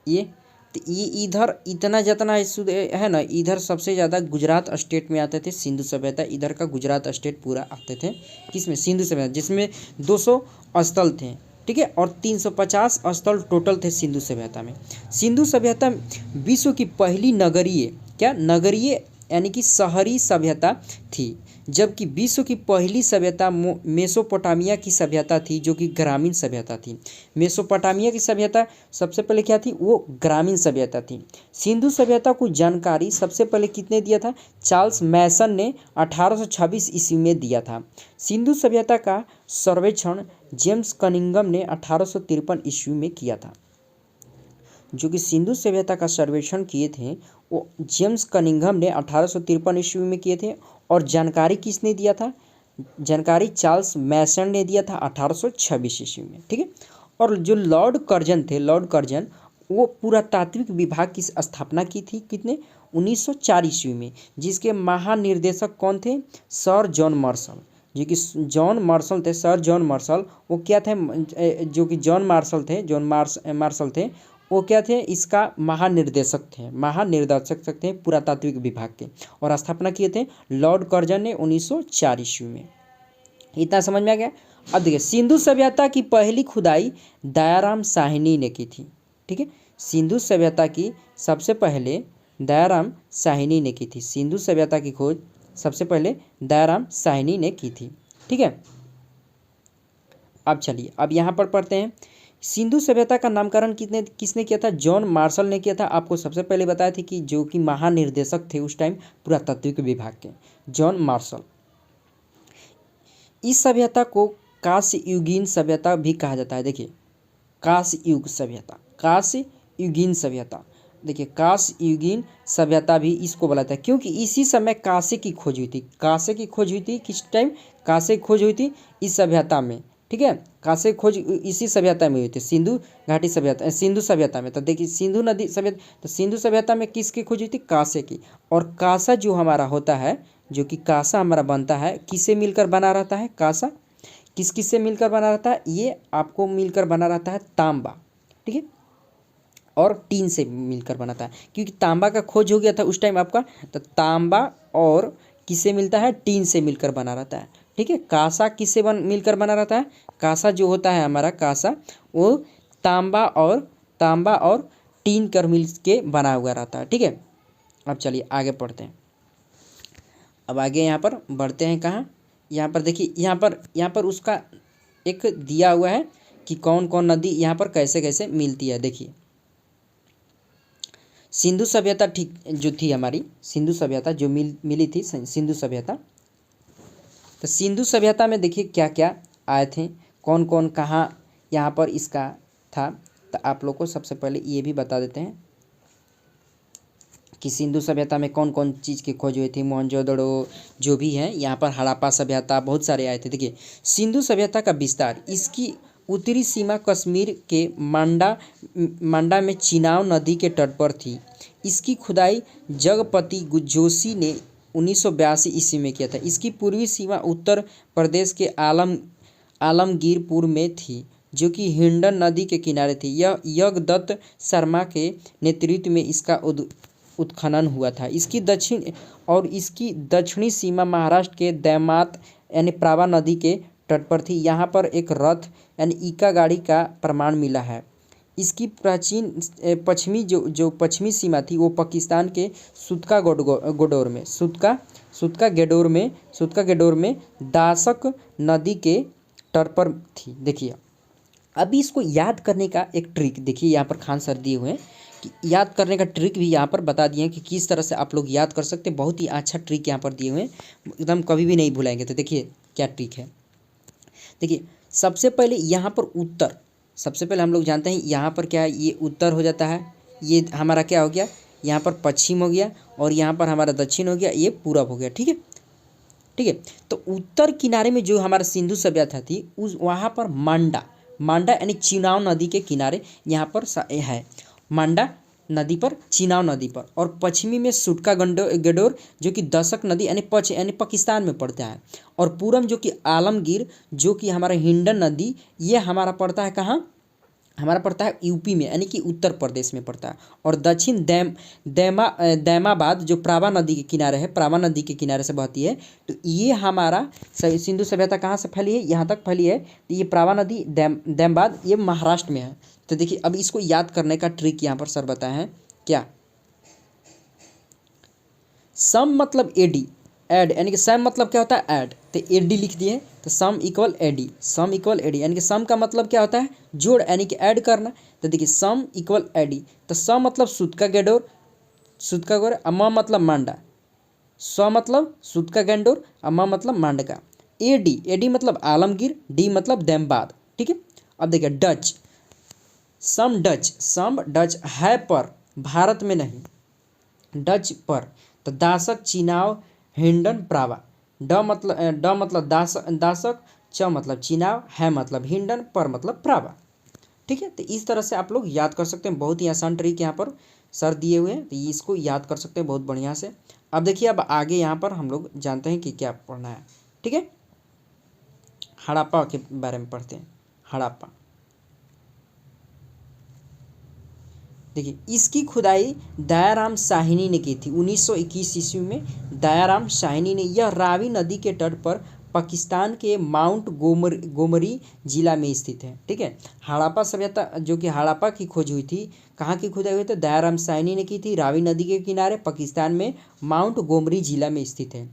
ये तो ये इधर इतना जितना है ना, इधर सबसे ज़्यादा गुजरात स्टेट में आते थे सिंधु सभ्यता। इधर का गुजरात स्टेट पूरा आते थे किसमें, सिंधु सभ्यता, जिसमें 200 स्थल थे, ठीक है, और 350 स्थल टोटल थे सिंधु सभ्यता में। सिंधु सभ्यता विश्व की पहली नगरीय, क्या नगरीय यानी कि शहरी सभ्यता थी, जबकि विश्व की पहली सभ्यता मेसोपोटामिया की सभ्यता थी, जो कि ग्रामीण सभ्यता थी। मेसोपोटामिया की सभ्यता सबसे पहले क्या थी, वो ग्रामीण सभ्यता थी। सिंधु सभ्यता को जानकारी सबसे पहले कितने दिया था, चार्ल्स मैसन ने 1826 ईस्वी में दिया था। सिंधु सभ्यता का सर्वेक्षण जेम्स कनिंघम ने 1853 ईस्वी में किया था। जो कि सिंधु सभ्यता का सर्वेक्षण किए थे वो जेम्स कनिंघम ने 1853 ईस्वी में किए थे, और जानकारी किसने दिया था, जानकारी चार्ल्स मैसन ने दिया था 1826 ईस्वी में, ठीक है। और जो लॉर्ड कर्जन थे, लॉर्ड कर्जन, वो पुरातात्विक विभाग की स्थापना की थी कितने, 1904 ईस्वी में, जिसके महानिर्देशक कौन थे, सर जॉन मार्शल, जो कि जॉन मार्शल थे, सर जॉन मार्शल। वो क्या थे, जो कि जॉन मार्शल थे, मार्शल थे, वो क्या थे, इसका महानिर्देशक थे पुरातात्विक विभाग के, और स्थापना किए थे लॉर्ड कर्जन ने 1904 ईस्वी में। इतना समझ में आ गया। अब देखिए, सिंधु सभ्यता की पहली खुदाई दयाराम साहनी ने की थी, ठीक है। सिंधु सभ्यता की सबसे पहले दयाराम साहनी ने की थी। सिंधु सभ्यता की खोज सबसे पहले दयाराम साहनी ने की थी, ठीक है। अब चलिए, अब यहाँ पर पढ़ते हैं, सिंधु सभ्यता का नामकरण किसने किया था, जॉन मार्शल ने किया था। आपको सबसे पहले बताया था कि जो कि महानिर्देशक थे उस टाइम पुरातात्विक विभाग के, जॉन मार्शल। इस सभ्यता को कांस्य युगीन सभ्यता भी कहा जाता है। देखिए, कांस्य युग सभ्यता, कांस्य युगीन सभ्यता, देखिए कांस्य युगीन सभ्यता भी इसको बोला जाता है, क्योंकि इसी समय कांस्य की खोज हुई थी। कांस्य की खोज हुई थी किस टाइम, कांस्य की खोज हुई थी इस सभ्यता में, ठीक है। कांस्य खोज इसी सभ्यता में हुई थी, सिंधु घाटी सभ्यता, सिंधु सभ्यता में। तो देखिए, सिंधु नदी सभ्यता, तो सिंधु सभ्यता में किसकी खोज हुई थी, कांस्य की। और कांसा जो हमारा होता है, जो कि कांसा हमारा बनता है, किससे मिलकर बना रहता है, कांसा किस से मिलकर बना रहता है, ये आपको मिलकर बना रहता है तांबा, ठीक है, और टीन से मिलकर बनाता है, क्योंकि तांबा का खोज हो गया था उस टाइम आपका। तो तांबा और किससे मिलता है, टीन से मिलकर बना रहता है, ठीक है। कांसा किससे मिलकर बना रहता है, कांसा जो होता है हमारा कांसा, वो तांबा और टीन कर मिल के बना हुआ रहता है, ठीक है। अब चलिए आगे पढ़ते हैं। अब आगे यहाँ पर बढ़ते हैं, कहाँ, यहाँ पर देखिए, यहाँ पर उसका एक दिया हुआ है कि कौन कौन नदी यहाँ पर कैसे कैसे मिलती है। देखिए, सिंधु सभ्यता ठीक जो थी हमारी, सिंधु सभ्यता जो मिली थी सिंधु सभ्यता, तो सिंधु सभ्यता में देखिए क्या क्या आए थे, कौन कौन कहाँ यहाँ पर इसका था। तो आप लोग को सबसे पहले ये भी बता देते हैं कि सिंधु सभ्यता में कौन कौन चीज़ की खोज हुई थी। मोहनजोदड़ो जो भी है, यहाँ पर हड़प्पा सभ्यता, बहुत सारे आए थे। देखिए, सिंधु सभ्यता का विस्तार, इसकी उत्तरी सीमा कश्मीर के मांडा में चिनाब नदी के तट पर थी। इसकी खुदाई जगपति जोशी ने 1982 ईस्वी में किया था। इसकी पूर्वी सीमा उत्तर प्रदेश के आलमगीरपुर में थी, जो कि हिंडन नदी के किनारे थी। यह यज्ञदत्त शर्मा के नेतृत्व में इसका उत्खनन हुआ था। इसकी दक्षिणी सीमा महाराष्ट्र के दैमात यानी प्रावा नदी के तट पर थी। यहाँ पर एक रथ यानी ईका गाड़ी का प्रमाण मिला है। इसकी पश्चिमी सीमा थी वो पाकिस्तान के सुतका गेडोर में दासक नदी के तट पर थी। देखिए, अभी इसको याद करने का एक ट्रिक देखिए, यहाँ पर खान सर दिए हुए हैं कि याद करने का ट्रिक भी यहाँ पर बता दिए हैं कि किस तरह से आप लोग याद कर सकते हैं। बहुत ही अच्छा ट्रिक यहाँ पर दिए हुए हैं, एकदम कभी भी नहीं भुलाएंगे। तो देखिए क्या ट्रिक है। देखिए, सबसे पहले यहाँ पर उत्तर, सबसे पहले हम लोग जानते हैं यहाँ पर क्या है, ये उत्तर हो जाता है, ये हमारा क्या हो गया, यहाँ पर पश्चिम हो गया, और यहाँ पर हमारा दक्षिण हो गया, ये पूरब हो गया, ठीक है, ठीक है। तो उत्तर किनारे में जो हमारा सिंधु सभ्यता थी उस वहाँ पर मांडा यानी चिनाब नदी के किनारे यहाँ पर है, मांडा नदी पर, चिनाब नदी पर। और पश्चिमी में सुटका गेडोर जो कि दशक नदी यानी पाकिस्तान में पड़ता है। और पूरब जो कि आलमगीर जो कि हमारा हिंडन नदी, ये हमारा पड़ता है कहाँ, हमारा पड़ता है यूपी में, यानी कि उत्तर प्रदेश में पड़ता है। और दक्षिण दैमाबाद जो प्रावा नदी के किनारे है, प्रावा नदी के किनारे से बहती है, तो ये हमारा सिंधु सभ्यता कहाँ से फैली है, यहाँ तक फैली है। तो ये प्रावा नदी दैमाबाद ये महाराष्ट्र में है। तो देखिए अब इसको याद करने का ट्रिक यहाँ पर सर बताए हैं क्या। सम मतलब एडी, ऐड यानी कि सम मतलब क्या होता है ऐड, तो एडी लिख दिए तो sum equal AD, sum equal AD यानी कि सम का मतलब क्या होता है जोड़ यानी कि ऐड करना। तो देखिए सम इक्वल एडी, तो सम मतलब सूत का गेडोर, सूत का गोर, अम्मा मतलब मांडा, स्व मतलब सूत का गेंडोर, अम्मा मतलब मांडका, एडी एडी मतलब आलमगीर, डी मतलब दैमबाद। ठीक है। अब देखिए डच, सम डच है पर भारत में नहीं, डच पर। तो दासक चिनाव हिंडन प्रावा, ड मतलब दासक, च मतलब चिनाव, है मतलब हिंडन, पर मतलब प्रावा। ठीक है। तो इस तरह से आप लोग याद कर सकते हैं, बहुत ही आसान ट्रिक यहाँ पर सर दिए हुए हैं, तो इसको याद कर सकते हैं बहुत बढ़िया से। अब देखिए अब आगे यहाँ पर हम लोग जानते हैं कि क्या पढ़ना है। ठीक है। हड़प्पा के बारे में पढ़ते हैं। हड़प्पा देखिए इसकी खुदाई दयाराम साहिनी ने की थी 1921 ईस्वी में। दयाराम साहिनी ने, यह रावी नदी के तट पर पाकिस्तान के माउंट गोमरी जिला में स्थित है। ठीक है। हड़प्पा सभ्यता जो कि हड़प्पा की खोज हुई थी, कहाँ की खुदाई हुई थी, दयाराम साहिनी ने की थी, रावी नदी के किनारे पाकिस्तान में माउंट गोमरी जिला में स्थित है।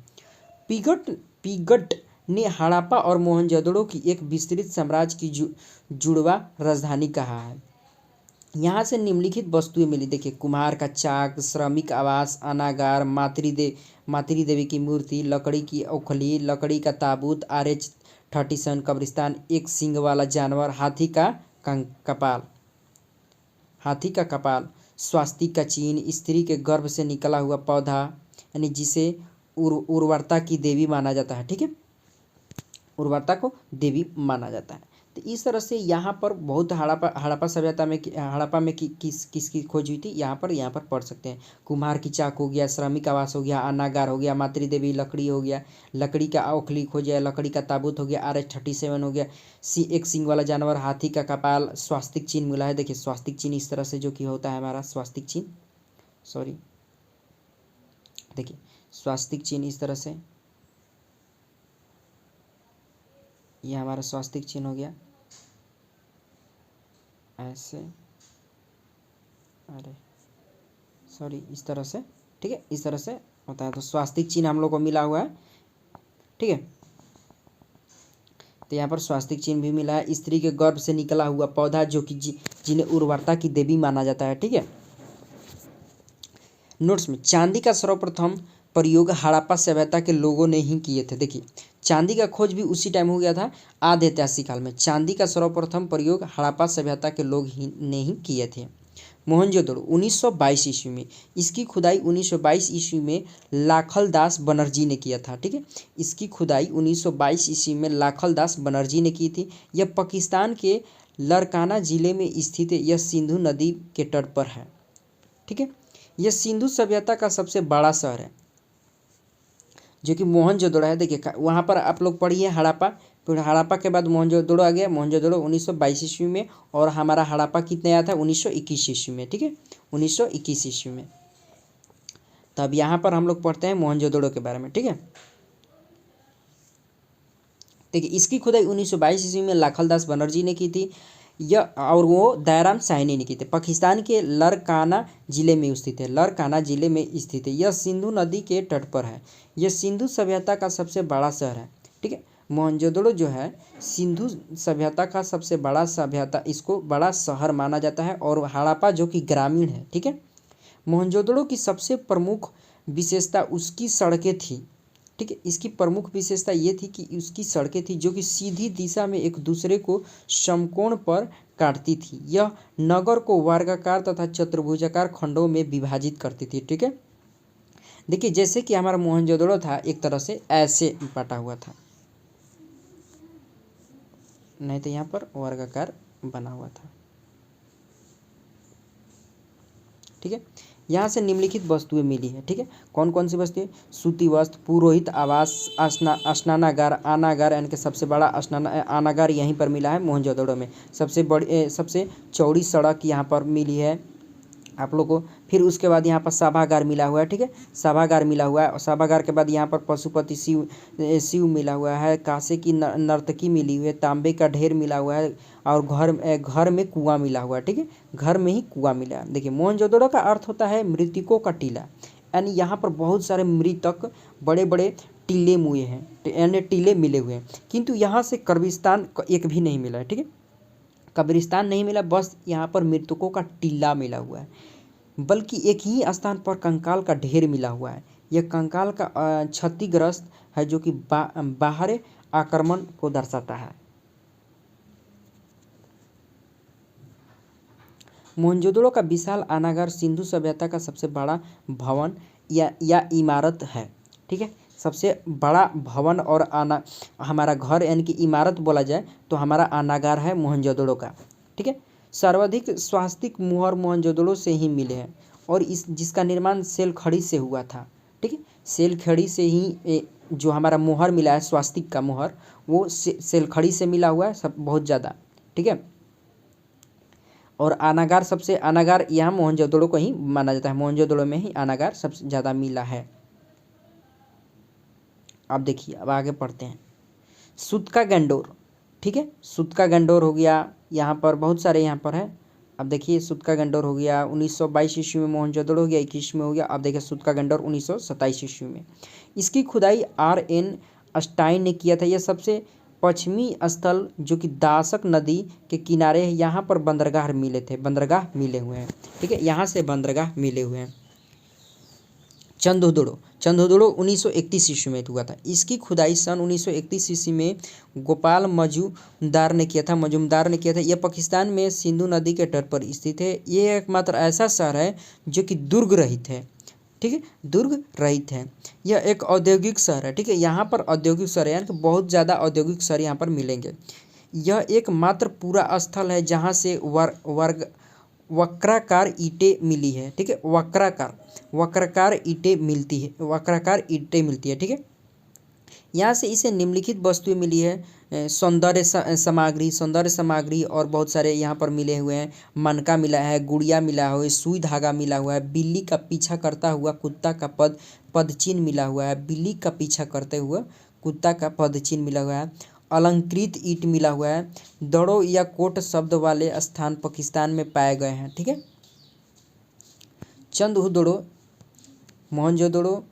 पिगट ने हड़प्पा और मोहनजोदड़ो की एक विस्तृत साम्राज्य की जुड़वा राजधानी कहा है। यहाँ से निम्नलिखित वस्तुएं मिली, देखिए कुम्हार का चाक, श्रमिक आवास, अनागार, मातृ देवी की मूर्ति, लकड़ी की ओखली, लकड़ी का ताबूत, RH-37 कब्रिस्तान, एक सींग वाला जानवर, कपाल हाथी का कपाल, स्वास्तिक का चिन्ह, स्त्री के गर्भ से निकला हुआ पौधा, यानी जिसे उर्वरता की देवी माना जाता है। ठीक है। उर्वरता को देवी माना जाता है। तो इस तरह से यहाँ पर बहुत हड़प्पा सभ्यता में हड़प्पा में किसकी खोज हुई थी, यहाँ पर पढ़ सकते हैं। कुम्हार की चाक हो गया, श्रमिक आवास हो गया, अनागार हो गया, मातृदेवी लकड़ी हो गया, लकड़ी का ओखली खोज गया, लकड़ी का ताबूत हो गया, RH-37 हो गया, एक सींग वाला जानवर, हाथी का कपाल, स्वास्तिक चिन्ह मिला है। देखिए स्वास्तिक चिन्ह इस तरह से जो कि होता है हमारा स्वास्तिक चिन्ह, सॉरी देखिए स्वास्तिक चिन्ह इस तरह से, ये हमारा स्वास्तिक चिन्ह हो गया ऐसे, अरे सॉरी इस तरह से। ठीक है। इस तरह से होता है, तो स्वास्तिक चिन्ह हम लोग को मिला हुआ है। ठीक है। तो यहाँ पर स्वास्तिक चिन्ह भी मिला है। स्त्री के गर्भ से निकला हुआ पौधा जो कि जिन्हें उर्वरता की देवी माना जाता है। ठीक है। नोट्स में चांदी का सर्वप्रथम प्रयोग हड़प्पा सभ्यता के लोगों ने ही किए थे। देखिए चांदी का खोज भी उसी टाइम हो गया था, आधे ऐतिहासिक काल में। चांदी का सर्वप्रथम प्रयोग हड़प्पा सभ्यता के लोग ने ही किए थे। मोहनजोदड़ो 1922 ईस्वी में, इसकी खुदाई 1922 ईस्वी में लाखल दास बनर्जी ने किया था। ठीक है। इसकी खुदाई 1922 ईस्वी में लाखल दास बनर्जी ने की थी। यह पाकिस्तान के लरकाना जिले में स्थित है। यह सिंधु नदी के तट पर है। ठीक है। यह सिंधु सभ्यता का सबसे बड़ा शहर है जो कि मोहनजोदड़ो है। देखिए वहाँ पर आप लोग पढ़िए हड़प्पा, फिर हड़प्पा के बाद मोहनजोदड़ो आ गया। मोहनजोदड़ो 1922 ईस्वी में, और हमारा हड़प्पा कितने आया था 1921 ईस्वी में। ठीक है। 1921 ईस्वी में। तो अब यहाँ पर हम लोग पढ़ते हैं मोहनजोदड़ो के बारे में। ठीक है। देखिए इसकी खुदाई 1922 ईस्वी में लाखल दास बनर्जी ने की थी, यह और वो दयाराम साहिनी ने की थी। पाकिस्तान के लरकाना जिले में स्थित है, लरकाना जिले में स्थित है। यह सिंधु नदी के तट पर है। यह सिंधु सभ्यता का सबसे बड़ा शहर है। ठीक है। मोहनजोदड़ो जो है सिंधु सभ्यता का सबसे बड़ा सभ्यता, इसको बड़ा शहर माना जाता है। और हड़प्पा जो कि ग्रामीण है। ठीक है। मोहनजोदड़ो की सबसे प्रमुख विशेषता उसकी सड़कें थी। ठीक है। इसकी प्रमुख विशेषता ये थी कि उसकी सड़कें थी जो कि सीधी दिशा में एक दूसरे को समकोण पर काटती थी। यह नगर को वर्गाकार तथा चतुर्भुजाकार खंडों में विभाजित करती थी। ठीक है। देखिए जैसे कि हमारा मोहनजोदड़ो था एक तरह से ऐसे बटा हुआ था, नहीं तो यहाँ पर वर्गाकार बना हुआ था। ठीक है। यहाँ से निम्नलिखित वस्तुएं मिली है, ठीक है। कौन कौन सी वस्तुएं? सूती वस्त्र, पुरोहित आवास, स्नानागार, आनागार, यानी कि सबसे बड़ा आनागार यहीं पर मिला है मोहनजोदड़ो में। सबसे चौड़ी सड़क यहाँ पर मिली है आप लोग को। फिर उसके बाद यहाँ पर सभागार मिला हुआ है, ठीक है। सभागार मिला हुआ है और सभागार के बाद यहाँ पर पशुपति शिव मिला हुआ है। कांसे की नर्तकी मिली हुई है। तांबे का ढेर मिला हुआ है और घर में कुआं मिला हुआ है, ठीक है। घर में ही कुआं मिला है। देखिए, मोहनजोदड़ो का अर्थ होता है मृतकों का टीला, यानी यहाँ पर बहुत सारे मृतक बड़े बड़े टीले मुए हैं, यानी टीले मिले हुए हैं। किंतु यहाँ से कब्रिस्तान एक भी नहीं मिला है, ठीक है। कब्रिस्तान नहीं मिला, बस यहाँ पर मृतकों का टीला मिला हुआ है। बल्कि एक ही स्थान पर कंकाल का ढेर मिला हुआ है। यह कंकाल का क्षतिग्रस्त है, जो कि बाहर आक्रमण को दर्शाता है। मोहनजोदड़ो का विशाल अनागार सिंधु सभ्यता का सबसे बड़ा भवन या इमारत है, ठीक है। सबसे बड़ा भवन और हमारा घर यानी कि इमारत बोला जाए तो हमारा अनागार है मोहनजोदड़ो का, ठीक है। सर्वाधिक स्वास्तिक मुहर मोहनजोदड़ो से ही मिले हैं और जिसका निर्माण सेल खड़ी से हुआ था, ठीक है। सेल खड़ी से ही जो हमारा मुहर मिला है स्वास्तिक का मुहर, वो सेल खड़ी से मिला हुआ है, सब बहुत ज़्यादा, ठीक है। और अनागार यहाँ मोहनजोदड़ो को ही माना जाता है। मोहनजोदड़ो में ही अनागार सबसे ज़्यादा मिला है। अब देखिए, अब आगे पढ़ते हैं। सूत गंडोर, ठीक है। सूत गंडोर हो गया, यहाँ पर बहुत सारे यहाँ पर है। अब देखिए, सूत गंडोर हो गया 1922 ईस्वी में, मोहनजोदड़ो हो गया 21 में हो गया। अब देखिए, सूत गंडोर 1927 ईस्वी में। इसकी खुदाई RN स्टाइन ने किया था। यह सबसे पश्चिमी स्थल जो कि दासक नदी के किनारे है, यहाँ पर बंदरगाह मिले हुए हैं, ठीक है। यहाँ से बंदरगाह मिले हुए हैं। चंदोदड़ो 1931 ईस्वी में हुआ था। इसकी खुदाई सन 1931 ईस्वी में गोपाल मजूमदार ने किया था। यह पाकिस्तान में सिंधु नदी के तट पर स्थित है। ये एकमात्र ऐसा शहर है जो कि दुर्ग रहित है, ठीक है। दुर्ग रहित है। यह एक औद्योगिक शहर है, ठीक है। यहाँ पर औद्योगिक शहर है, यानी कि बहुत ज़्यादा औद्योगिक शहर यहाँ पर मिलेंगे। यह एकमात्र पूरा स्थल है जहाँ से वक्राकार ईंटें मिली है, ठीक है। वक्राकार ईंटें मिलती है, ठीक है। यहाँ से इसे निम्नलिखित वस्तुएं मिली है। सौंदर्य सामग्री और बहुत सारे यहाँ पर मिले हुए हैं। मनका मिला है, गुड़िया मिला हुआ है, सुई धागा मिला हुआ है, बिल्ली का पीछा करता हुआ कुत्ता का पदचिन्ह मिला हुआ है। बिल्ली का पीछा करते हुए कुत्ता का पदचिन्ह मिला हुआ है। अलंकृत ईंट मिला हुआ है। दड़ो या कोट शब्द वाले स्थान पाकिस्तान में पाए गए हैं, ठीक है। चंदहुदड़ो, मोहनजोदड़ो,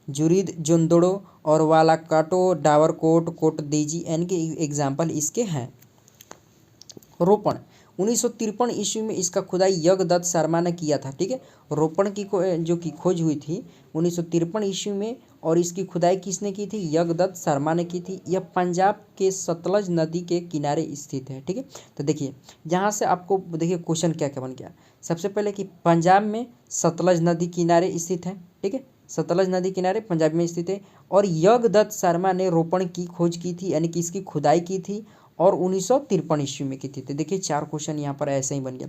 जुरीद जोंदड़ो और वालाकाटो, डावरकोट, कोटदीजी, यानी कि एग्जाम्पल इसके हैं। रोपण 1953 ईस्वी में इसका खुदाई यज्ञदत्त शर्मा ने किया था, ठीक है। रोपण की जो की खोज हुई थी 1953 ईस्वी में, और इसकी खुदाई किसने की थी? यज्ञदत्त शर्मा ने की थी। यह पंजाब के सतलज नदी के किनारे स्थित है, ठीक है। तो देखिए, यहाँ से आपको देखिए क्वेश्चन क्या क्या बन गया। सबसे पहले कि पंजाब में सतलज नदी किनारे स्थित है, ठीक है। सतलज नदी किनारे पंजाब में स्थित है। और यज्ञदत्त शर्मा ने रोपण की खोज की थी, यानी कि इसकी खुदाई की थी, और 1953 ईस्वी में की थी। तो देखिए, 4 क्वेश्चन यहाँ पर ऐसे ही बन गया।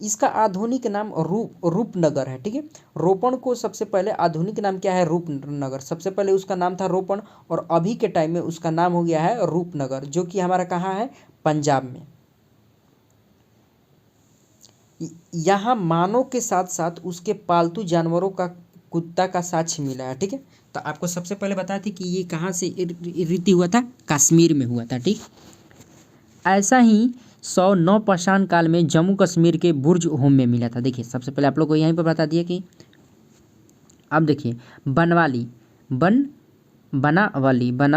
इसका आधुनिक नाम रूपनगर है, ठीक है। रोपण को सबसे पहले आधुनिक नाम क्या है? रूपनगर। सबसे पहले उसका नाम था रोपण, और अभी के टाइम में उसका नाम हो गया है रूपनगर, जो कि हमारा कहाँ है? पंजाब में। यहाँ मानव के साथ साथ उसके पालतू जानवरों का कुत्ता का साक्ष्य मिला है, ठीक है। तो आपको सबसे पहले बताया थी कि ये कहाँ से रीति हुआ था? कश्मीर में हुआ था, ठीक। ऐसा ही 109 पाषाण काल में जम्मू कश्मीर के बुर्ज होम में मिला था। देखिए, सबसे पहले आप लोग को यहीं पर बता दिया कि अब देखिए, बनावली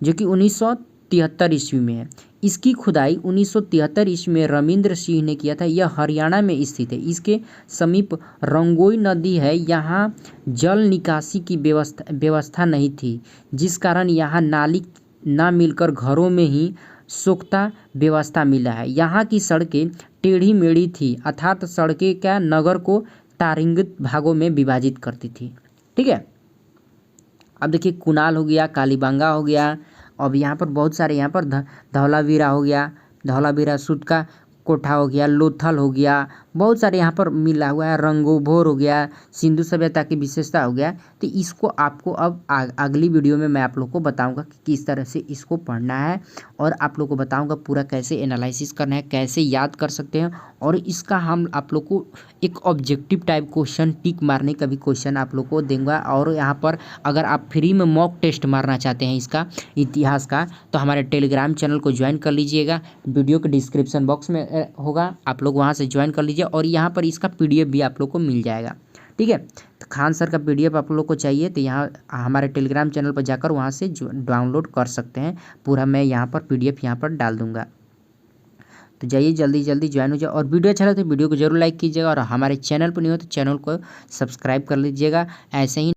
जो कि 1973 ईस्वी में है। इसकी खुदाई 1973 ईस्वी में रविंद्र सिंह ने किया था। यह हरियाणा में स्थित है। इसके समीप रंगोई नदी है। यहाँ जल निकासी की व्यवस्था नहीं थी, जिस कारण यहाँ नाली ना मिलकर घरों में ही सोख्ता व्यवस्था मिला है। यहाँ की सड़कें टेढ़ी मेढ़ी थी, अर्थात सड़कें क्या नगर को टारिंगित भागों में विभाजित करती थी, ठीक है। अब देखिए, कुनाल हो गया, कालीबांगा हो गया। अब यहाँ पर बहुत सारे, यहाँ पर धौलावीरा हो गया, धौलावीरा, सूत का कोठा हो गया, लोथल हो गया, बहुत सारे यहाँ पर मिला हुआ है, रंगोभोर हो गया, सिंधु सभ्यता की विशेषता हो गया। तो इसको आपको अब अगली वीडियो में मैं आप लोग को बताऊंगा कि किस तरह से इसको पढ़ना है, और आप लोग को बताऊंगा पूरा कैसे एनालिसिस करना है, कैसे याद कर सकते हैं। और इसका हम आप लोग को एक ऑब्जेक्टिव टाइप क्वेश्चन, टिक मारने का भी क्वेश्चन आप लोग को दूंगा। और यहाँ पर अगर आप फ्री में मॉक टेस्ट मारना चाहते हैं इसका इतिहास का, तो हमारे टेलीग्राम चैनल को ज्वाइन कर लीजिएगा। वीडियो के डिस्क्रिप्शन बॉक्स में होगा, आप लोग वहाँ से ज्वाइन कर लीजिए, और यहाँ पर इसका PDF भी आप लोग को मिल जाएगा। ठीक है, तो खान सर का PDF आप लोग को चाहिए तो यहाँ हमारे टेलीग्राम चैनल पर जाकर वहाँ से डाउनलोड कर सकते हैं। पूरा मैं यहाँ पर PDF यहाँ पर डाल दूँगा। तो जाइए जल्दी जल्दी ज्वाइन हो जाए, और वीडियो अच्छा लगे तो वीडियो को जरूर लाइक कीजिएगा, और हमारे चैनल पर नहीं हो तो चैनल को सब्सक्राइब कर लीजिएगा। ऐसे ही